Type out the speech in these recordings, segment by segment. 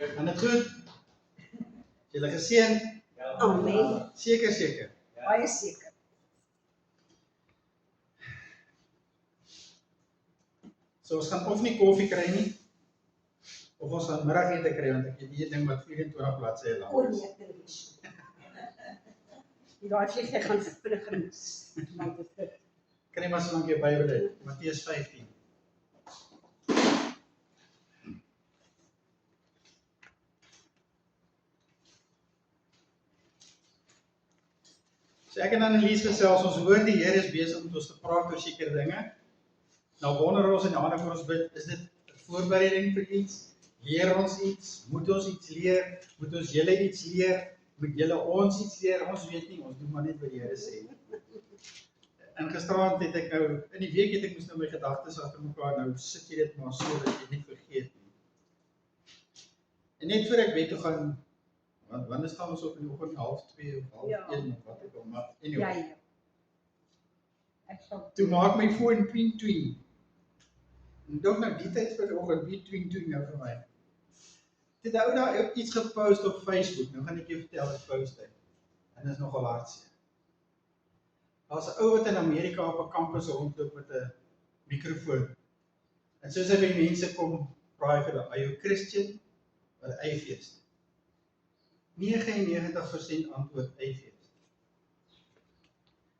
En dit goed? Is julle geseënd? Amen. Seker. Baie seker. So ons gaan of nie koffie kry nie, of ons gaan middagete kry, want ek het die ding wat 24 bladsye lank Oor is. meer televisie. Die daai vliegtuig gaan vinniger mis. Want dit is Kry maar so lank jou Bybel uit, Matteus 15. So ek en Annelies gesels, ons hoor die Here is besig om met ons te praat oor sekere dinge. Nou wonder ons in die ander voor ons bid, is dit 'n voorbereiding vir iets? Leer ons iets? Moet ons iets leer? Moet ons julle iets leer? Moet julle ons iets leer? Ons weet nie, ons doen maar net wat die Here sê. En gisterand het ek nou, in die week het ek moes nou my gedagtes agter mekaar, nou sit jy dit maar so dat jy nie vergeet nie. En net voor ek bed toe gaan, want wanneer staan ons op in die oggend, 12:30 of 1:30 of wat ek al, maar anyway. ja. Ek sal Toe maak my foon twing. En dog nou die tyd vir die oggend, wie twing nou vir my. Dit ou daar iets gepost op Facebook, nou gaan ek jou vertel wat post hy. En dit is nogal hartseer. Daar's 'n ou wat in Amerika op 'n kampus rondloop met 'n mikrofoon. En soos hy by mense kom, vra hy vir hulle, "Are you Christian or atheist?" 99% antwoord atheist.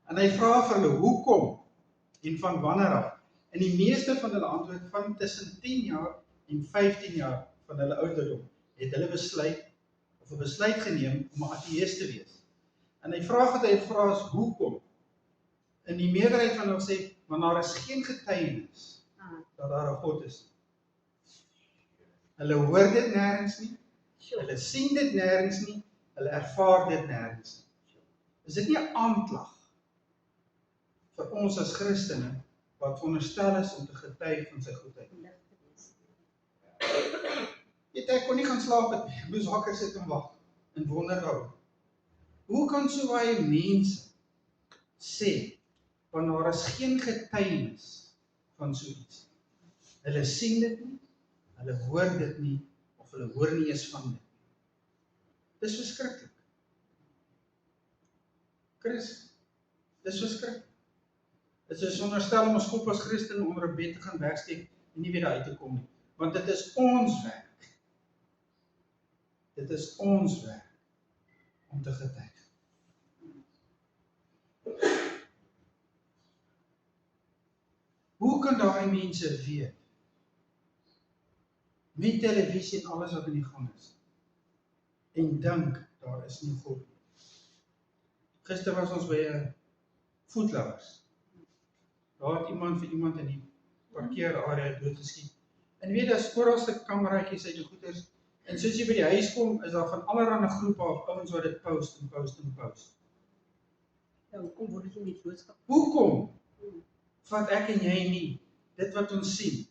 En hy vra vir hulle, hoekom en van wanneer af? En die meeste van hulle antwoord van tussen 10 jaar en 15 jaar van hulle ouderdom het hulle besluit of 'n besluit geneem om 'n ateïst te wees. En die vraag wat hy vra is hoekom? En die meerderheid van hulle sê, maar daar is geen getuienis dat daar 'n God is. Hulle hoor dit nêrens nie, hulle sien dit nêrens nie, hulle ervaar dit nêrens nie. Is dit nie 'n aanklag vir ons as Christene wat veronderstel is om te getuig van sy goedheid? Weet ek kon nie gaan slaap het nie, ek moes wakker sit en wag en wonder daaroor. Hoe kan so baie mense sê, want daar is geen getuienis van so iets? Hulle sien dit nie, hulle hoor dit nie, of hulle hoor nie eens van dit. Dis verskriklik. Chris, dis verskriklik. Dit is veronderstel om ons kop as Christen onder 'n bed te gaan wegsteek en nie weer daar uit te kom nie. Want dit is ons werk. Dit is ons werk om te getuig. Hoe kan daai mense weet, met televisie en alles wat in die gang is, en dink, daar is nie God nie? Gister was ons by 'n voetgangers. Daar het iemand vir iemand in die parkeerarea doodgeskiet. En weet, daar is oralste kameraatjies uit die goeders, en soos jy by die huis kom, is daar van allerhande groepe of ouens wat dit post. Ja, hoekom word dit nie met boodskap? Hoekom vat ek en jy nie dit wat ons sien?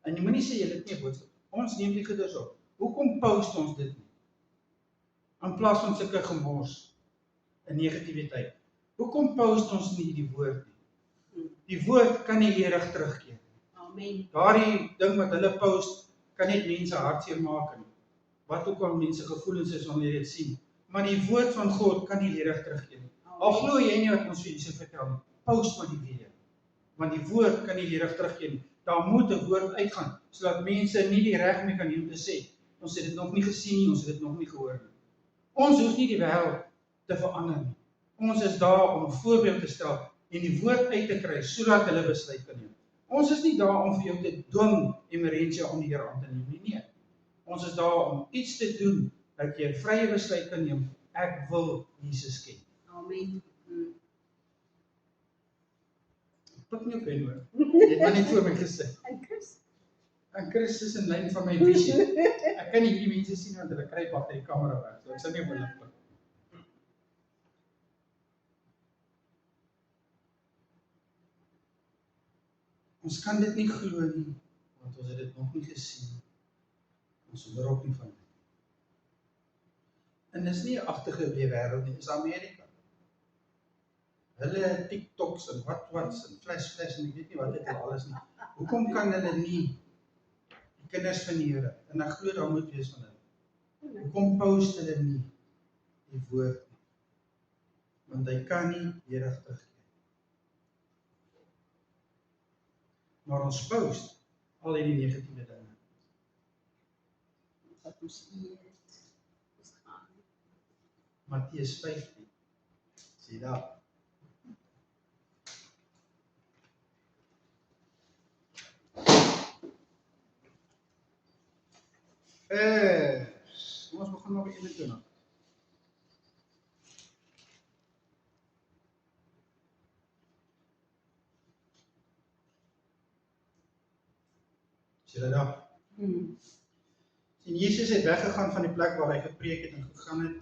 En jy moenie sê jy het nie 'n boodskap. Ons neem die goeders op. Hoekom post ons dit nie? In plaas van sulke gemors en negativiteit. Hoekom post ons nie die woord nie? Die woord kan nie leerig terugkeer. Amen. Daardie ding wat hulle post, kan net mense hartseer maak en wat ook al mense gevoelens is wanneer jy dit sien. Maar die woord van God kan nie leerig terugkeer nie. Al glo jy nie wat ons vir Jesus vertel nie, post maar die video. Want die woord kan nie leerig terugkeer nie. Daar moet 'n woord uitgaan, sodat mense nie die reg mee kan hê om te sê, ons het dit nog nie gesien nie, ons het dit nog nie gehoor nie. Ons hoef nie die wêreld te verander nie. Ons is daar om 'n voorbeeld te stel en die woord uit te kry, sodat hulle besluit kan neem. Ons is nie daar om vir jou te dwing, Emerentia, om die Here aan te neem nie. Nee. Ons is daar om iets te doen, dat jy 'n vrye besluit kan neem, ek wil Jesus ken. Amen. Ek pik nie op hen hoor. Jy het maar net voor my gesit. En Chris is in lyn van my visie. Ek kan nie hierdie mense sien want hulle kry agter die kamera weg, so ek sal nie op hulle pik. Ons kan dit nie glo nie, want ons het dit nog nie gesien nie. Ons hoor ook nie van dit. En dis nie 'n agtergeblewe wêreld nie, dis Amerika. Hulle TikToks en what's en flash en ek weet nie wat dit alles nie. Hoekom kan hulle nie die kinders van die Here, en ek glo daar moet wees van hulle, Hoekom post hulle nie die woord nie? Want hy kan nie eendag terugkeer. Maar ons post al die negatiewe dinge. Wat ons eet, ons gaan. Matteus 15. Sien daar. Ons begin maar by 21. Sien jy daar? En Jesus het weggegaan van die plek waar hy gepreek het en gegaan het,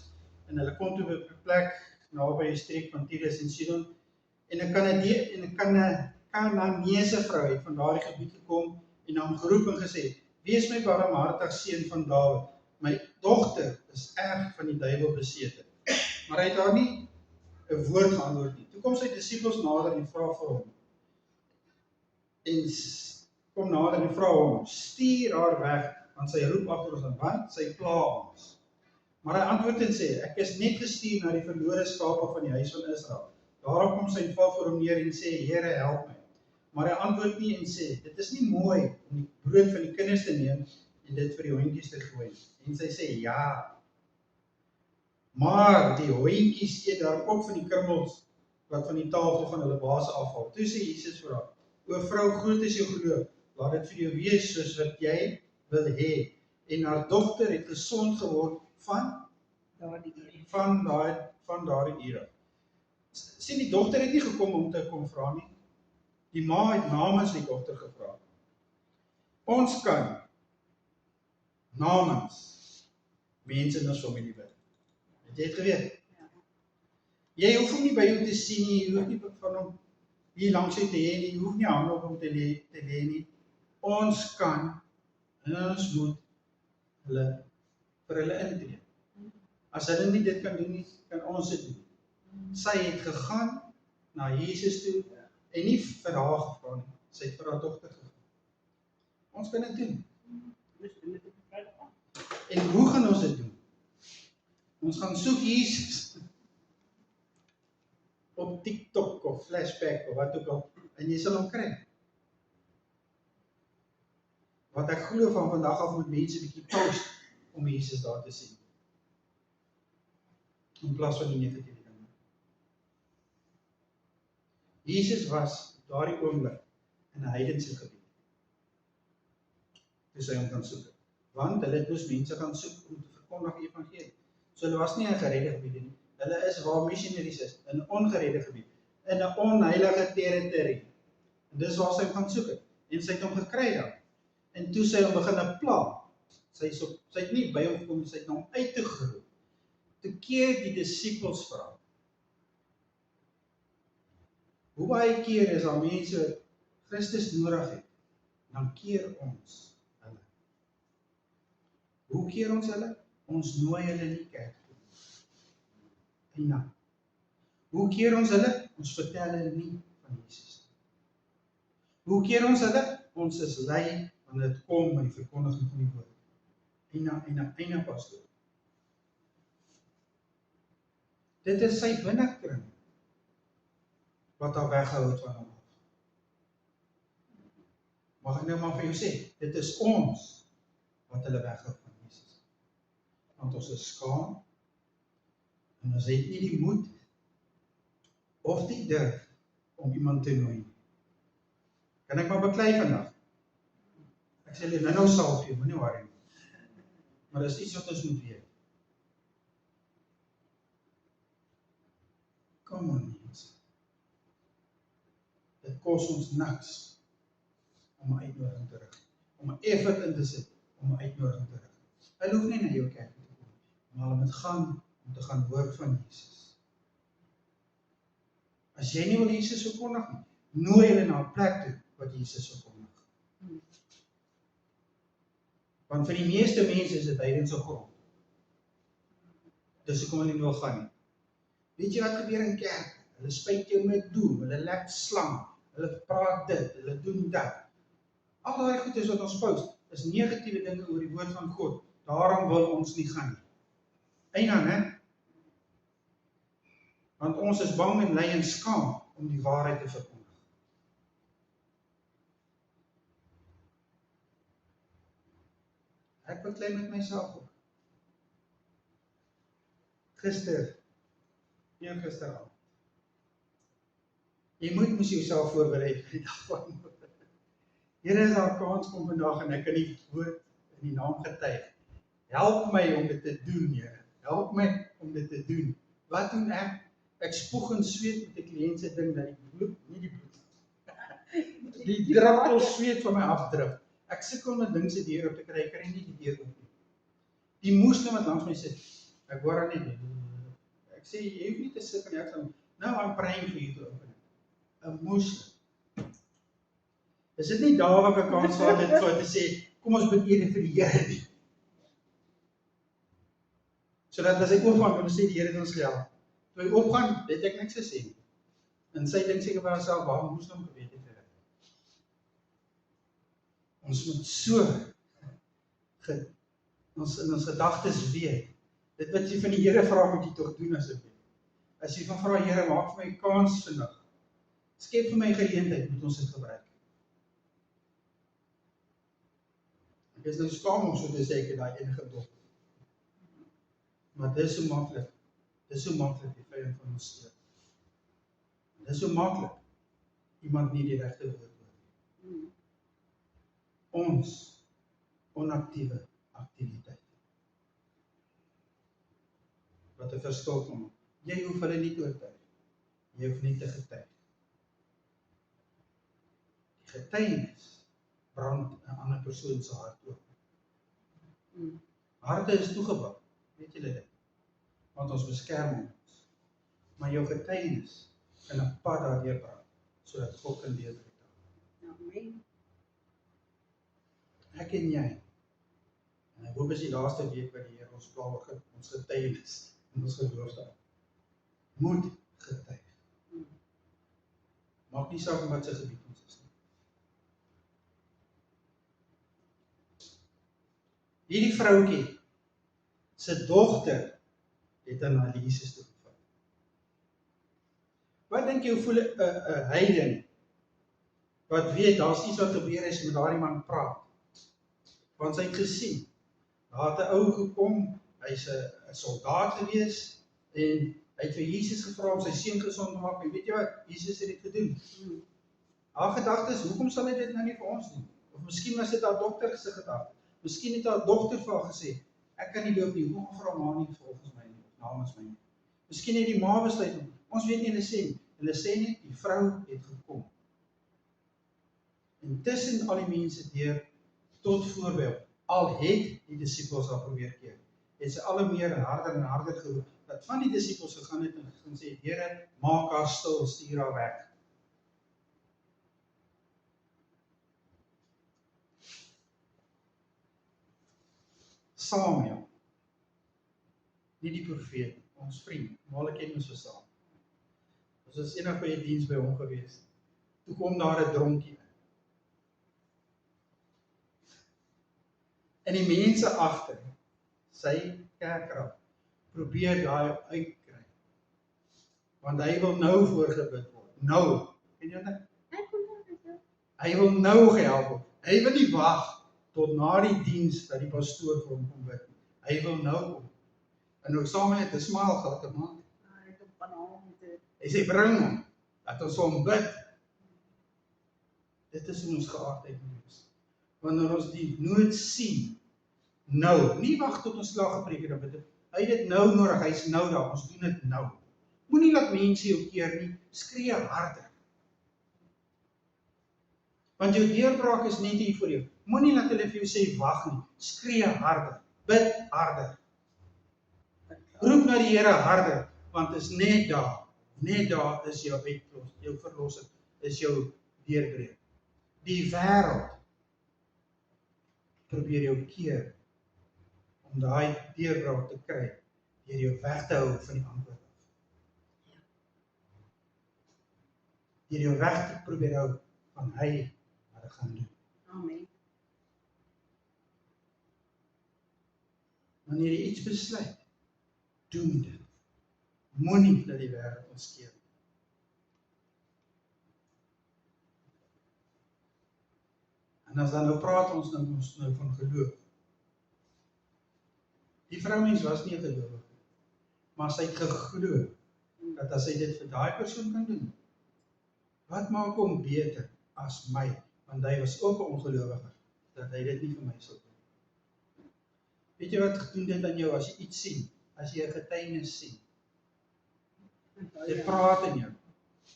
en hulle kom toe op 'n plek naby die streek van Tyrus en Sidon, en 'n Kananeese vrou het van daardie gebied gekom en hom geroep en gesê: "Wees my barmhartig, seun van Dawid, my dogter is erg van die duiwel besete." Maar hy het haar nie 'n woord geantwoord nie. Toe kom sy disippels nader en vra vir hom. Kom nader en vra hom: "Stuur haar weg, want sy roep agter ons aan, want sy pla ons." Maar hy antwoord en sê: "Ek is net gestuur na die verlore skape van die huis van Israel." Daarop kom sy en val voor hom neer en sê: "Here, help my." Maar hy antwoord nie en sê: "Dit is nie mooi om die brood van die kinders te neem en dit vir die hondjies te gooi." En sy sê: "Ja, maar die hondjies eet daar ook van die krummels wat van die tafel van hulle baas afval." Toe sê Jesus vir haar: "O vrou, groot is jou geloof, laat dit vir jou wees soos wat jy wil hê." En haar dogter het gesond geword van daardie ure. Sien, die dogter het nie gekom om te kom vra nie. Die ma het namens die dogter gevra. Ons kan namens mense in ons familie bid. Het jy het geweet? Jy hoef hom nie by jou te sien nie, jy hoef nie van hom hier langs jou te hê nie, jy hoef nie hande op hom te lê nie. Ons kan en ons moet vir hulle intree. As hulle nie dit kan doen nie, kan ons dit doen. Sy het gegaan na Jesus toe en nie vir haar gevra nie, sy het vir haar dogter gevra. Ons kan dit doen. En hoe gaan ons dit doen? Ons gaan soek Jesus op TikTok of Flashback of wat ook al, en jy sal hom kry. Wat ek glo van vandag af moet mense bietjie post om Jesus daar te sien. In plaas van die negatiewe dinge. Jesus was op daardie oomblik in 'n heidense gebied. Toe sy hom kan soek. Want hulle het mos mense gaan soek om te verkondig die evangelie. So hulle was nie in geredde gebiede nie. Hulle is waar missionaries is, in 'n ongeredde gebied, in 'n onheilige territorie. En dis waar sy hom gaan soek het. En sy het hom gekry daar. En toe sy hom begin pla. Sy het nie by hom gekom, sy het na hom uit te geroep. Toe keer die disippels vra. Hoe baie keer is daar mense wat Christus nodig het, dan keer ons hulle. Hoe keer ons hulle? Ons nooi hulle nie kerk toe. En hoe keer ons hulle? Ons vertel hulle nie van Jesus. Hoe keer ons hulle? Ons is lei wanneer dit kom by die verkondiging van die woord. Eina pastoor. Dit is sy binnekring wat haar weghou het van hom af. Mag ek nou maar vir jou sê, dit is ons wat hulle weghou van Jesus. Want ons is skaam en ons het nie die moed of die durf om iemand te nooi. Kan ek maar beklei vandag? Ek sê julle nou salf jy, moenie worry nie. Maar dis iets wat ons moet weet. Kom aan mense. Dit kos ons niks om 'n uitnodiging te rig, om 'n effort in te sit om 'n uitnodiging te rig. Hulle hoef nie na jou kerk te kom, maar hulle moet gaan om te gaan hoor van Jesus. As jy nie wil Jesus verkondig nie, nooi hulle na 'n plek toe wat Jesus verkondig. Want vir die meeste mense is dit heidense grond. Dis hoekom hulle nie wil gaan nie. Weet jy wat gebeur in kerk? Hulle spuit jou met doem, hulle lek slang, hulle praat dit, hulle doen dat. Al daai goed is wat ons post, is negatiewe dinge oor die woord van God, Daarom wil ons nie gaan nie. Eina, né? Want ons is bang en ly en skaam om die waarheid te verkondig. Ek beklei met myself ook. Gisteravond. Jy moes jouself voorberei vir die dag van môre. Here, is daar kans kom vandag en ek kan die woord in die naam getuig. Help my om dit te doen, Here. Help my om dit te doen. Wat doen ek? Ek spoeg en sweet met die kliënt se ding dat die bloed, nie die bloed. Die druppel sweet van my afdruk. Ek sukkel met ding se deur op te kry, ek kry nie die deur oop nie. Die moslim wat langs my sit, ek hoor haar net. Ek sê jy hoef nie te sit en ek sê, nou I'm praying for you to open it. 'n Moslim. Is dit nie daar waar ek 'n kans gehad het vir te sê, kom ons bid eerder vir die Here nie. Sodat as ek oopgaan, kan ons sê die Here het ons gehelp. Toe hy opgaan, het ek niks gesê nie. En sy dink seker by haarself, waarom moes hom geweet het vir dit? Ons moet so in ons gedagtes weet. Dit wat jy van die Here vra, moet jy tog doen asseblief. As jy van vra, Here, maak vir my kans vandag. Skep vir my geleentheid, moet ons dit gebruik. Ek is nou skaam om so te sê, ek het daai enige dop. Maar dit is so maklik. Dit is so maklik die vyand van ons steek. Dit is so maklik. Iemand nie die regte woord hoor. Ons onaktiewe aktiwiteit. Wat 'n verskil kan maak. Jy hoef hulle nie te oortuig. Jy hoef nie te getuig. Die getuienis brand 'n ander persoon se hart oop. Harte is toegebak, weet julle dit? Want ons beskerm ons. Maar jou getuienis kan 'n pad daardeur brand, sodat God kan deurdruk. Amen. Ek en jy. En ek hoop is die laaste week wat die Here ons pla oor ons getuienis en ons geloof daar. Moet getuig. Maak nie saak wat se gebied ons is nie. Hierdie vroutjie se dogter het aan na Jesus toe gevat. Wat dink jy, hoe voel 'n heiden wat weet daar's iets wat gebeur is met daardie man praat? Want sy het gesien, daar het 'n ou gekom, hy's 'n soldaat gewees en hy het vir Jesus gevra om sy seun gesond te maak en weet jy wat, Jesus het dit gedoen. Haar gedagte is, hoekom sal hy dit nou nie vir ons doen? Of miskien was dit haar dokter se gedagte. Miskien het haar dogter vir haar gesê, ek kan nie loop nie, hoekom vra ma nie volgens my nie, of namens my nie. Miskien het die ma besluit, ons weet nie, hulle sê net, die vrou het gekom. En tussen al die mense deur, tot voorbeeld, al het die disippels al probeer keer, het sy al meer en harder geroep, dat van die disippels gegaan het en gesê, Here, maak haar stil, stuur haar weg. Samuel, nie die profeet, ons vriend, maar ek ken ons so saam. Ons was eendag by 'n diens by hom gewees. Toe kom daar 'n dronkie. En die mense agter sy kerkraad probeer daai uitkry. Want hy wil nou voorgebid word. Nou. En jy dink, hy wil nou gehelp word. Hy wil nie wag tot na die diens dat die pastoor vir hom kom bid. Hy wil nou kom. En ook saam met 'n smaal gehad te maak. Hy sê bring hom, dat ons hom bid. Dit is in ons geaardheid wees. Wanneer ons die nood sien, nou, nie wag tot ons klaar gepreek het, bid. Hy het dit nou nodig, hy's nou daar, ons doen dit nou. Moenie laat mense jou keer nie, skree harder. Want jou deurbraak is net hier voor jou. Moenie laat hulle vir jou sê wag nie, skree harder, bid harder. Roep na die Here harder, want is net daar is jou uitlos, jou verlossing, is jou deurbreek. Die wêreld probeer jou keer om daai deurbraak te kry, deur jou weg te hou van die antwoord af. Deur jou weg te probeer hou van hy wat hy gaan doen. Amen. Wanneer jy iets besluit, doen dit. Moenie dat die wêreld ons skeer. En as dan nou praat ons nou van geloof. Die vrouwmens was nie 'n gelowige, maar sy het geglo dat as hy dit vir daai persoon kan doen, wat maak hom beter as my, want hy was ook 'n ongelowige, dat hy dit nie vir my sal doen. Weet jy wat gedoen dit aan jou as jy iets sien, as jy 'n getuienis sien? Dit praat in jou,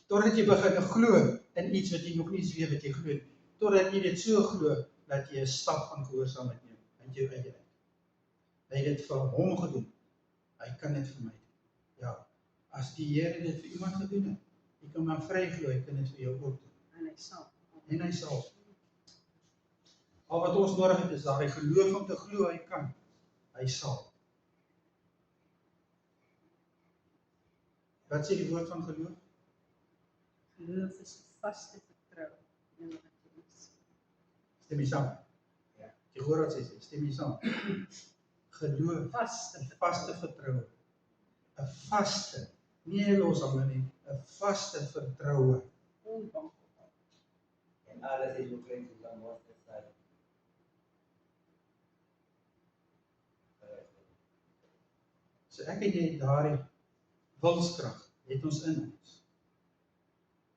totdat jy begin glo in iets wat jy nog nie eens weet wat jy glo, totdat jy dit so glo, dat jy 'n stap van gehoorsaamheid neem, uit jou eie uit. Hy het dit vir hom gedoen, hy kan dit vir my doen. Ja, as die Here dit vir iemand gedoen het, jy kan maar vry glo, hy kan dit vir jou ook doen. En hy sal. Al wat ons nodig het is daardie geloof om te glo, hy kan, hy sal. Wat sê die woord van geloof? Geloof is 'n vaste vertroue in wat jy is. Stem jy saam? Ja. Jy hoor wat sy sê, stem jy saam? Geloof, 'n vaste vertroue. 'n vaste, nie 'n loshange nie, 'n vaste vertroue. Onbankbaar. En alles is bekend soos aan wat gesê. So ek en jy daardie wilskrag, het ons in ons.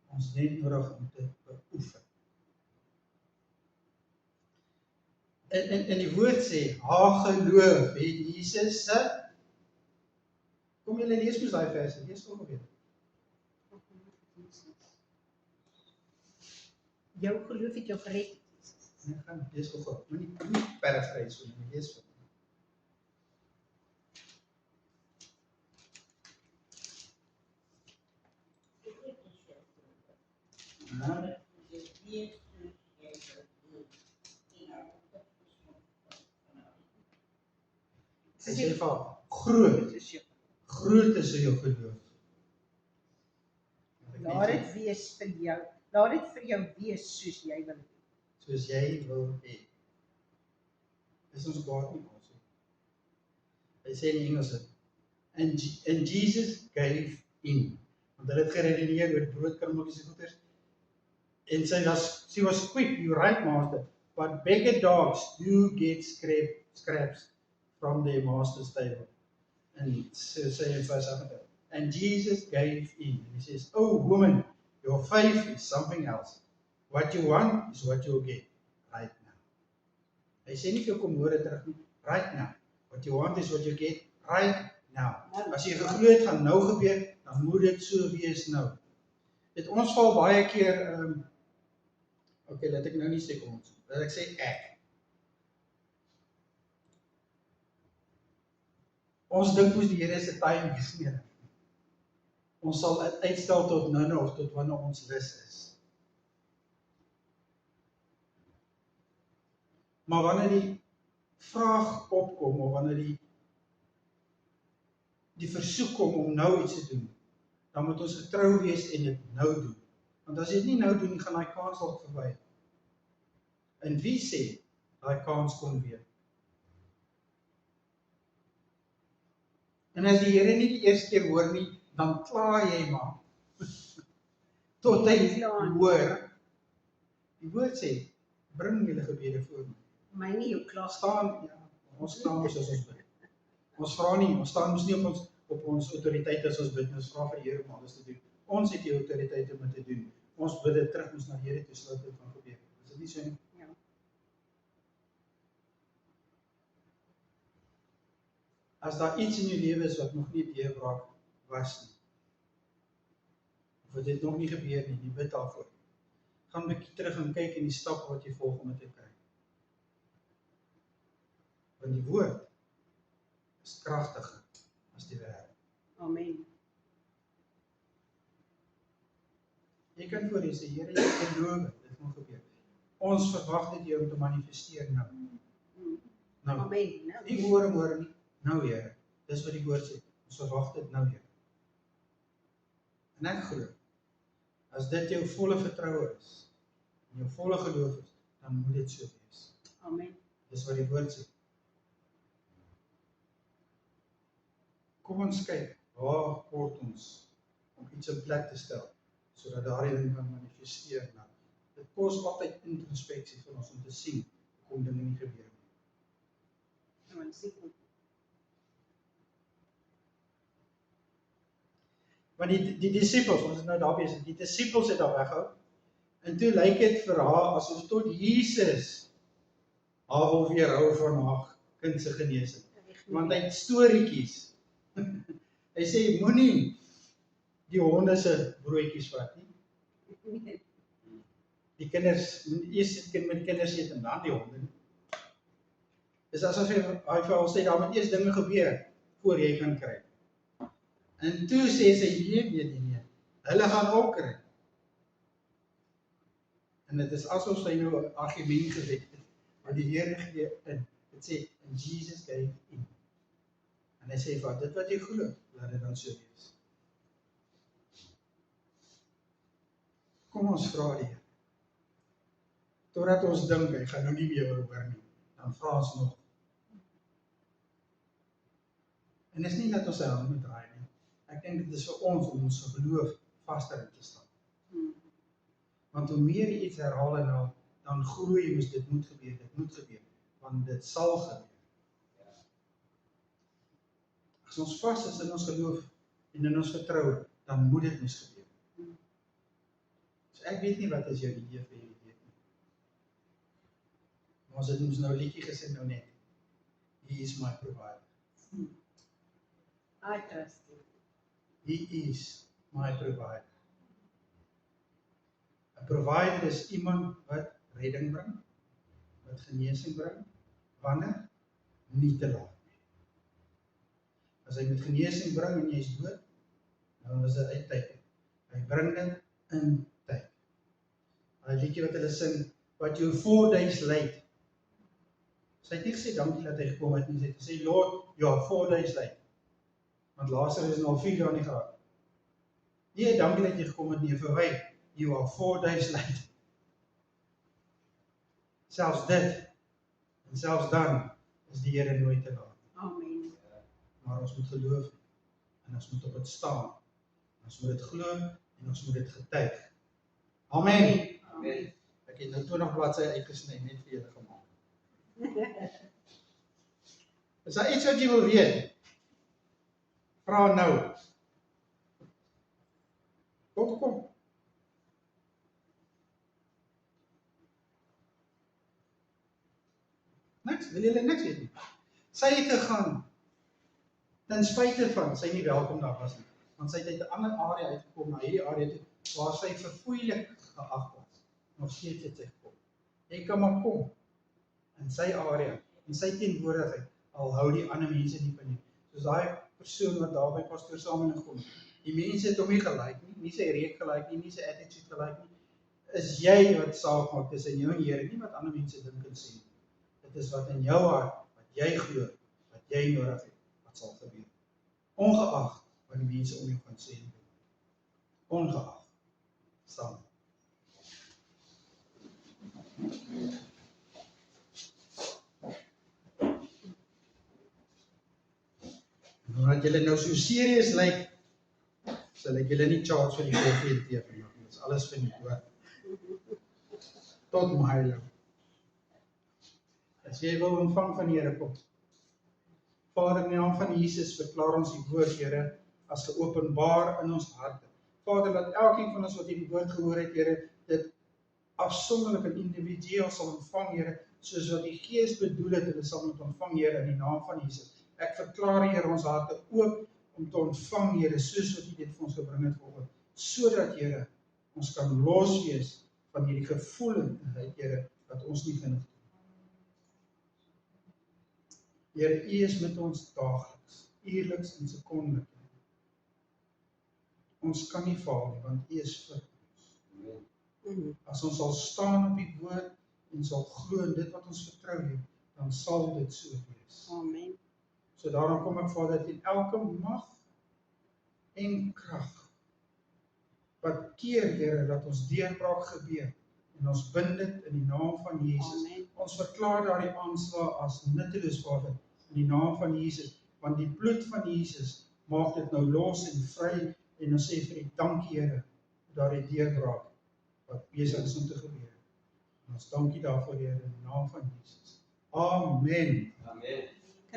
Ons net nodig om te beoefen. En die woord sê, haar geloof het Jesus se. Kom julle lees mos daai verse, lees gou weer. Jou geloof het jou gered. Nee, gaan lees gou. Moenie paraphrase so nie, lees vir. Sy sê vir haar, groot is jou geloof. Laat dit wees vir jou. Laat dit vir jou wees soos jy wil hê. Soos jy wil hê. Dis ons God nie ons. Hy sê in Engels, and Jesus gave in. Want hulle het geredeneer oor die broodkrummeltjies en goeders. En she was quick, you right, master, but beggar dogs do get scraps from their master's table. And so say in verse 8, and Jesus gave in. And he says, oh woman, your faith is something else. What you want is what you'll get right now. Hy sê nie vir jou kom môre terug nie, right now. What you want is what you get right now. As jy geglo het gaan nou gebeur, dan moet dit so wees nou. Dit ons val baie keer, okay, laat ek nou nie sê ons, laat ek sê ek. Ons dink moes die Here se tyd gesmeer. Ons sal uitstel tot nou of tot wanneer ons lus is. Maar wanneer die vraag opkom, of wanneer die versoek kom om nou iets te doen, dan moet ons getrou wees en dit nou doen. Want as jy dit nie nou doen, gaan daai kans al verby. En wie sê, daai kans kom weer? En as die Here nie die eerste keer hoor nie, dan kla jy maar. Tot hy hoor. Die woord sê, bring julle gebede voor my. My nie jou klas. Ons staan mos as ons bid. Ons vra nie, ons staan mos nie op ons autoriteit as ons bid, ons vra vir die Here om alles te doen. Ons het die autoriteit om dit te doen. Ons bid dit terug ons na die Here toe, sodat dit kan gebeur. Is dit nie so nie? Ja. As daar iets in jou lewe is wat nog nie deurbraak was nie, of dit nog nie gebeur nie, jy bid daarvoor. Gaan 'n bietjie terug en kyk in die stappe wat jy volg om dit te kry. Want die woord is kragtiger as die wêreld. Amen. Jy kan voor jy sê, Here, jy beloof, dit gaan gebeur. Ons verwag dit jou om te manifesteer nou. Nou. Amen. Nie môre nie, nou Here. Dis wat die woord sê. Ons verwag dit nou Here. En ek glo, as dit jou volle vertroue is, en jou volle geloof is, dan moet dit so wees. Amen. Dis wat die woord sê. Kom ons kyk, waar kort ons om iets in plek te stel, sodat daardie ding kan manifesteer. Nou, dit kos altyd introspeksie van ons om te sien, hoekom dinge nie gebeur nie. Want sien kom. Want die disciples, ons is nou daar besig, die disciples het daar weghou, en toe lyk dit vir haar asof tot Jesus haar wil weerhou van haar kind se genesing. Want hy het storieetjies. Hy sê, moenie die honde se broodjies vat nie. Die kinders, eers met die kinders eet en dan die honde. Dis asof hy vir haar sê, daar moet eers dinge gebeur, voor jy gaan kry. En toe sê sy, nee, hulle gaan ook kry. En dit is asof sy nou 'n argument gewet het, maar die Here gee in. Dit sê, and Jesus gave in. En hy sê, vir dit wat jy glo, laat dit dan so wees. Kom ons vra die Here. Totdat ons dink, hy gaan nou nie meer hoor nie, dan vra ons nog. En dit is nie dat ons sy hand moet draai nie. Ek dink dit is vir ons om ons geloof vaster in te staan. Want hoe meer jy iets herhaal en dan glo jy mos dit moet gebeur, want dit sal gebeur. As ons vas is in ons geloof en in ons vertroue, dan moet dit mos gebeur. So ek weet nie wat is jou idee vir hierdie week nie. Maar ons het ons nou 'n liedjie gesing nou net. He is my provider. I trust you. He is my provider. 'n Provider is iemand wat redding bring, wat genesing bring, wanneer? Nie te laat nie. As hy met genesing bring en jy is dood, dan is dit uitteken. Hy bring dit in tyd. Hy liedjie wat hulle sing, wat jou 4 days late. Sy het nie gesê dankie dat hy gekom het nie, sy het gesê, Lord, you are 4 days late. Want Lazarus is nou al 4 jaar nie geraak. Nee, dankie dat jy gekom het nie, verwy. You are 4 days late. Selfs dit, en selfs dan, is die Here nooit te laat. Amen. Maar ons moet geloof, en ons moet op dit staan. Ons moet dit glo, en ons moet dit getuig. Amen. Amen. Ek het nou 20 bladsye uitgesny, net vir julle gemaak. Is daar iets wat jy wil weet? Vra nou. Kom. Niks, wil julle niks weet nie. Sy het gegaan, ten spyte van, sy nie welkom daar was nie, want sy het uit 'n ander area uitgekom, na hierdie area toe, waar sy verfoeilik geag was, nog steeds het sy gekom. Jy kan maar kom, in sy area, in sy teenwoordigheid, al hou die ander mense nie van nie, soos daai persoon wat daar by pastoor Samuel kom, die mense het hom nie gelyk nie sy reek gelyk nie sy attitude gelyk nie, is jy wat saak maak tussen jou en Here, nie wat ander mense dink en sê. Dit is wat in jou hart, wat jy glo, wat jy nodig het, wat sal gebeur. Ongeag wat die mense om jou gaan sê. Ongeag. Staan. En omdat julle nou so serieus lyk, sal ek julle nie charge vir die koffie en tee vandag. Dit is alles vir nie, hoor. Tot my heilig. As jy wil ontvang van die Here kom. Vader, in die naam van Jesus verklaar ons die woord, Here, as geopenbaar in ons harte. Vader, dat elkeen van ons wat hierdie woord gehoor het, Here, dit afsonderlik en individueel sal ontvang, Here, soos wat die Gees bedoel het, hulle sal moet ontvang, Here, in die naam van Jesus. Ek verklaar, Here, ons harte oop om te ontvang, Here, soos wat U dit vir ons gebring het vanoggend, sodat, Here, ons kan los wees van hierdie gevoelendheid, Here, wat ons nie genoeg doen. Here, U is met ons daagliks, uurliks en sekondelik. Ons kan nie faal nie, want U is vir ons. As ons sal staan op die woord en sal glo in dit wat ons vertrou het, dan sal dit so wees. Amen. So daarom kom ek, Vader, in elke mag en krag wat keer, Here, dat ons deurbraak gebeur en ons bind dit in die naam van Jesus. Amen. Ons verklaar daardie aanslag as nutteloos, Vader, in die naam van Jesus, want die bloed van Jesus maak dit nou los en vry en ons sê vir die dankie Here, daardie deurbraak wat besig is om te gebeur. En ons dankie daarvoor Here in die naam van Jesus. Amen. Amen.